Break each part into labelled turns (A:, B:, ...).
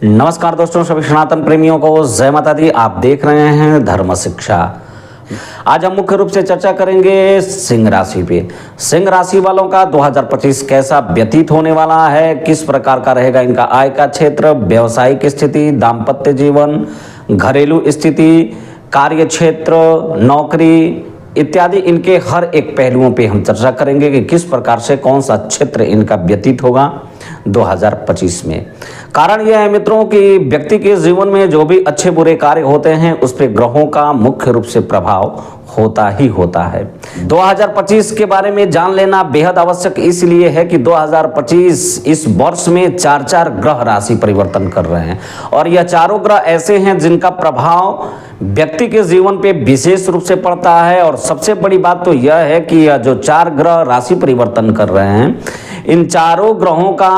A: नमस्कार दोस्तों, सभी सनातन प्रेमियों को जय माता दी। आप देख रहे हैं धर्म शिक्षा। आज हम मुख्य रूप से चर्चा करेंगे सिंह राशि पे। सिंह राशि वालों का 2025 कैसा व्यतीत होने वाला है, किस प्रकार का रहेगा इनका आय का क्षेत्र, व्यवसायिक स्थिति, दाम्पत्य जीवन, घरेलू स्थिति, कार्य क्षेत्र, नौकरी इत्यादि इनके हर एक पहलुओं पे हम चर्चा करेंगे कि किस प्रकार से कौन सा क्षेत्र इनका व्यतीत होगा 2025 में। कारण यह है मित्रों कि व्यक्ति के जीवन में जो भी अच्छे बुरे कार्य होते हैं उस पर ग्रहों का मुख्य रूप से प्रभाव होता ही होता है। 2025 के बारे में जान लेना बेहद आवश्यक इसलिए है कि 2025 इस वर्ष में चार ग्रह राशि परिवर्तन कर रहे हैं और यह चारों ग्रह ऐसे हैं जिनका प्रभाव व्यक्ति के जीवन पे विशेष रूप से पड़ता है। और सबसे बड़ी बात तो यह है कि यह जो चार ग्रह राशि परिवर्तन कर रहे हैं, इन चारों ग्रहों का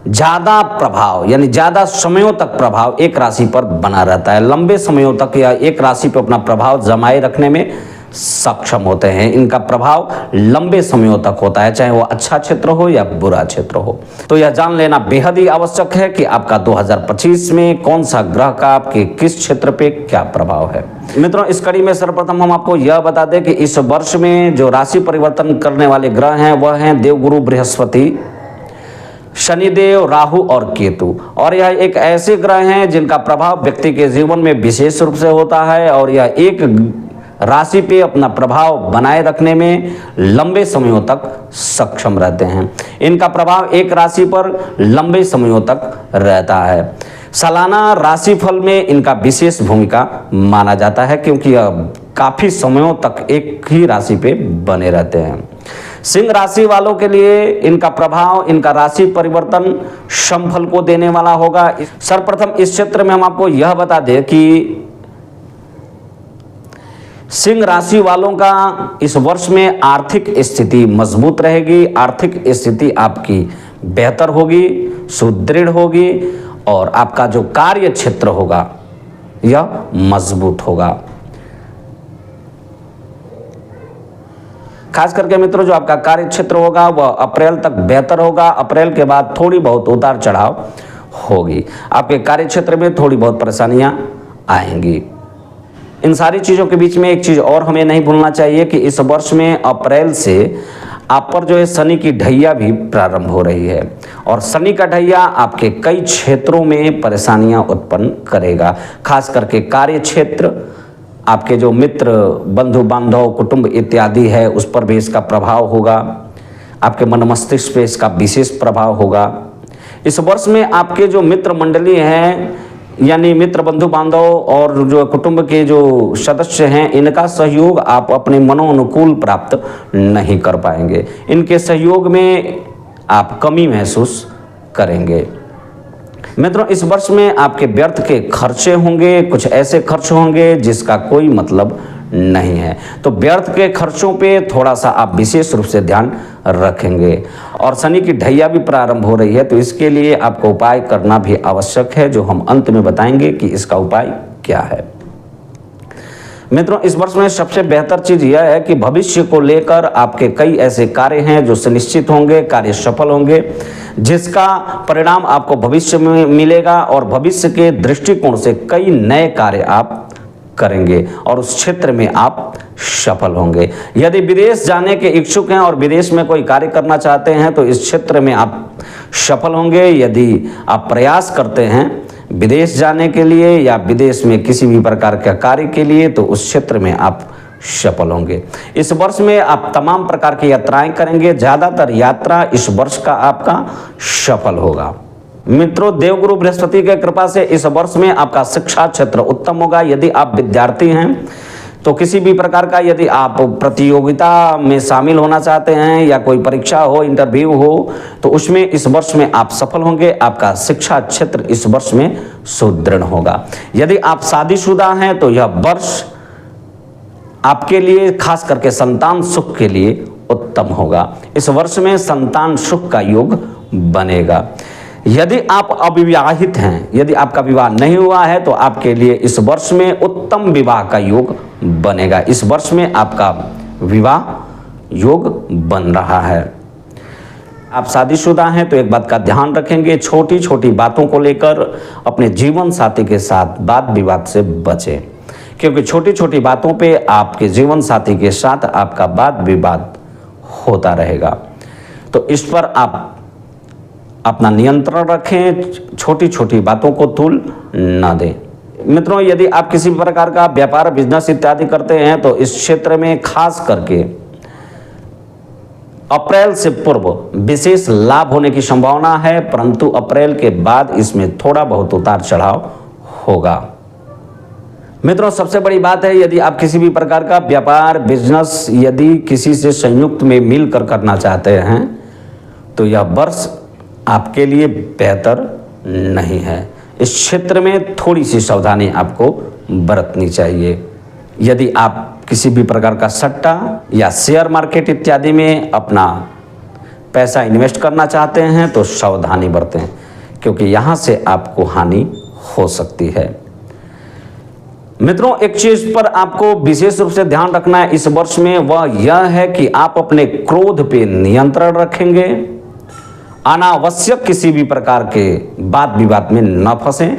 A: ज्यादा प्रभाव यानी ज्यादा समयों तक प्रभाव एक राशि पर बना रहता है। लंबे समयों तक यह एक राशि पर अपना प्रभाव जमाए रखने में सक्षम होते हैं। इनका प्रभाव लंबे समयों तक होता है, चाहे वो अच्छा क्षेत्र हो या बुरा क्षेत्र हो। तो यह जान लेना बेहद ही आवश्यक है कि आपका 2025 में कौन सा ग्रह का आपके किस क्षेत्र पे क्या प्रभाव है। मित्रों, इस कड़ी में सर्वप्रथम हम आपको यह बता दें कि इस वर्ष में जो राशि परिवर्तन करने वाले ग्रह हैं वह हैं देवगुरु बृहस्पति, शनिदेव, राहु और केतु। और यह एक ऐसे ग्रह हैं जिनका प्रभाव व्यक्ति के जीवन में विशेष रूप से होता है और यह एक राशि पे अपना प्रभाव बनाए रखने में लंबे समयों तक सक्षम रहते हैं। इनका प्रभाव एक राशि पर लंबे समयों तक रहता है। सालाना राशिफल में इनका विशेष भूमिका माना जाता है क्योंकि यह काफी समयों तक एक ही राशि पे बने रहते हैं। सिंह राशि वालों के लिए इनका प्रभाव, इनका राशि परिवर्तन समफल को देने वाला होगा। सर्वप्रथम इस क्षेत्र में हम आपको यह बता दें कि सिंह राशि वालों का इस वर्ष में आर्थिक स्थिति मजबूत रहेगी, आर्थिक स्थिति आपकी बेहतर होगी, सुदृढ़ होगी और आपका जो कार्य क्षेत्र होगा यह मजबूत होगा। खास करके मित्रों, जो आपका कार्य क्षेत्र होगा वह अप्रैल तक बेहतर होगा। अप्रैल के बाद थोड़ी बहुत उतार चढ़ाव होगी, आपके कार्य क्षेत्र में थोड़ी बहुत परेशानियां आएंगी। इन सारी चीज़ों के बीच में एक चीज़ और हमें नहीं भूलना चाहिए कि इस वर्ष में अप्रैल से आप पर जो है शनि की ढैया भी प्रारंभ हो रही है और शनि का ढैया आपके कई क्षेत्रों में परेशानियां उत्पन्न करेगा। खास करके कार्य क्षेत्र, आपके जो मित्र, बंधु बांधव, कुटुंब इत्यादि है उस पर भी इसका प्रभाव होगा। आपके मन मस्तिष्क पे इसका विशेष प्रभाव होगा। इस वर्ष में आपके जो मित्र मंडली हैं यानी मित्र, बंधु बांधव और जो कुटुंब के जो सदस्य हैं, इनका सहयोग आप अपने मनोनुकूल प्राप्त नहीं कर पाएंगे। इनके सहयोग में आप कमी महसूस करेंगे। मित्रों, इस वर्ष में आपके व्यर्थ के खर्चे होंगे, कुछ ऐसे खर्च होंगे जिसका कोई मतलब नहीं है। तो व्यर्थ के खर्चों पे थोड़ा सा आप विशेष रूप से ध्यान रखेंगे। और शनि की ढैया भी प्रारंभ हो रही है तो इसके लिए आपको उपाय करना भी आवश्यक है, जो हम अंत में बताएंगे कि इसका उपाय क्या है। मित्रों, इस वर्ष में सबसे बेहतर चीज यह है कि भविष्य को लेकर आपके कई ऐसे कार्य हैं जो सुनिश्चित होंगे, कार्य सफल होंगे, जिसका परिणाम आपको भविष्य में मिलेगा और भविष्य के दृष्टिकोण से कई नए कार्य आप करेंगे और उस क्षेत्र में आप सफल होंगे। यदि विदेश जाने के इच्छुक हैं और विदेश में कोई कार्य करना चाहते हैं तो इस क्षेत्र में आप सफल होंगे। यदि आप प्रयास करते हैं विदेश जाने के लिए या विदेश में किसी भी प्रकार का कार्य के लिए तो उस क्षेत्र में आप सफल होंगे। इस वर्ष में आप तमाम प्रकार की यात्राएं करेंगे, ज्यादातर यात्रा इस वर्ष का आपका सफल होगा। मित्रों, देवगुरु बृहस्पति के कृपा से इस वर्ष में आपका शिक्षा क्षेत्र उत्तम होगा। यदि आप विद्यार्थी हैं तो किसी भी प्रकार का यदि आप प्रतियोगिता में शामिल होना चाहते हैं या कोई परीक्षा हो, इंटरव्यू हो तो उसमें इस वर्ष में आप सफल होंगे। आपका शिक्षा क्षेत्र इस वर्ष में सुदृढ़ होगा। यदि आप शादीशुदा हैं तो यह वर्ष आपके लिए खास करके संतान सुख के लिए उत्तम होगा। इस वर्ष में संतान सुख का योग बनेगा। यदि आप अविवाहित हैं, यदि आपका विवाह नहीं हुआ है तो आपके लिए इस वर्ष में उत्तम विवाह का योग बनेगा। इस वर्ष में आपका विवाह योग बन रहा है। आप शादीशुदा हैं तो एक बात का ध्यान रखेंगे, छोटी छोटी बातों को लेकर अपने जीवन साथी के साथ वाद विवाद से बचें, क्योंकि छोटी छोटी बातों पे आपके जीवन साथी के साथ आपका वाद विवाद होता रहेगा। तो इस पर आप अपना नियंत्रण रखें, छोटी छोटी बातों को तुल न दें। मित्रों, यदि आप किसी प्रकार का व्यापार, बिजनेस इत्यादि करते हैं तो इस क्षेत्र में खास करके अप्रैल से पूर्व विशेष लाभ होने की संभावना है, परंतु अप्रैल के बाद इसमें थोड़ा बहुत उतार चढ़ाव होगा। मित्रों, सबसे बड़ी बात है, यदि आप किसी भी प्रकार का व्यापार, बिजनेस यदि किसी से संयुक्त में मिलकर करना चाहते हैं तो यह वर्ष आपके लिए बेहतर नहीं है। इस क्षेत्र में थोड़ी सी सावधानी आपको बरतनी चाहिए। यदि आप किसी भी प्रकार का सट्टा या शेयर मार्केट इत्यादि में अपना पैसा इन्वेस्ट करना चाहते हैं तो सावधानी बरतें, क्योंकि यहाँ से आपको हानि हो सकती है। मित्रों, एक चीज पर आपको विशेष रूप से ध्यान रखना है इस वर्ष में, वह यह है कि आप अपने क्रोध पे नियंत्रण रखेंगे, अनावश्यक किसी भी प्रकार के वाद विवाद में न फंसें,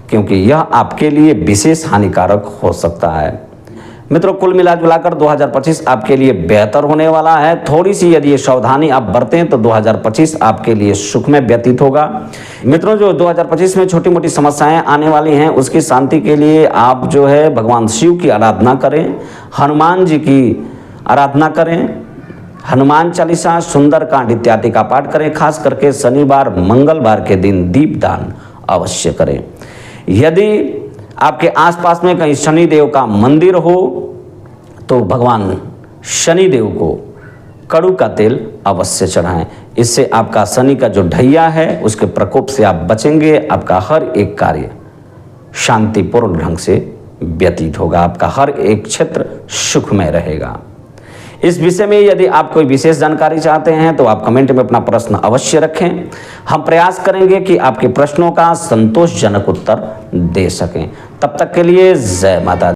A: क्योंकि यह आपके लिए विशेष हानिकारक हो सकता है। मित्रों, कुल मिलाकर 2025 आपके लिए बेहतर होने वाला है। थोड़ी सी यदि ये सावधानी आप बरतें तो 2025 आपके लिए सुखमय व्यतीत होगा। मित्रों, जो 2025 में छोटी मोटी समस्याएं आने वाली हैं उसकी शांति के लिए आप जो है भगवान शिव की आराधना करें, हनुमान जी की आराधना करें, हनुमान चालीसा, सुंदरकांड इत्यादि का पाठ करें। खास करके शनिवार, मंगलवार के दिन दीपदान अवश्य करें। यदि आपके आसपास में कहीं शनिदेव का मंदिर हो तो भगवान शनिदेव को कड़ू का तेल अवश्य चढ़ाएं। इससे आपका शनि का जो ढैया है उसके प्रकोप से आप बचेंगे। आपका हर एक कार्य शांतिपूर्ण ढंग से व्यतीत होगा, आपका हर एक क्षेत्र सुखमय रहेगा। इस विषय में यदि आप कोई विशेष जानकारी चाहते हैं तो आप कमेंट में अपना प्रश्न अवश्य रखें। हम प्रयास करेंगे कि आपके प्रश्नों का संतोषजनक उत्तर दे सकें। तब तक के लिए जय माता दी।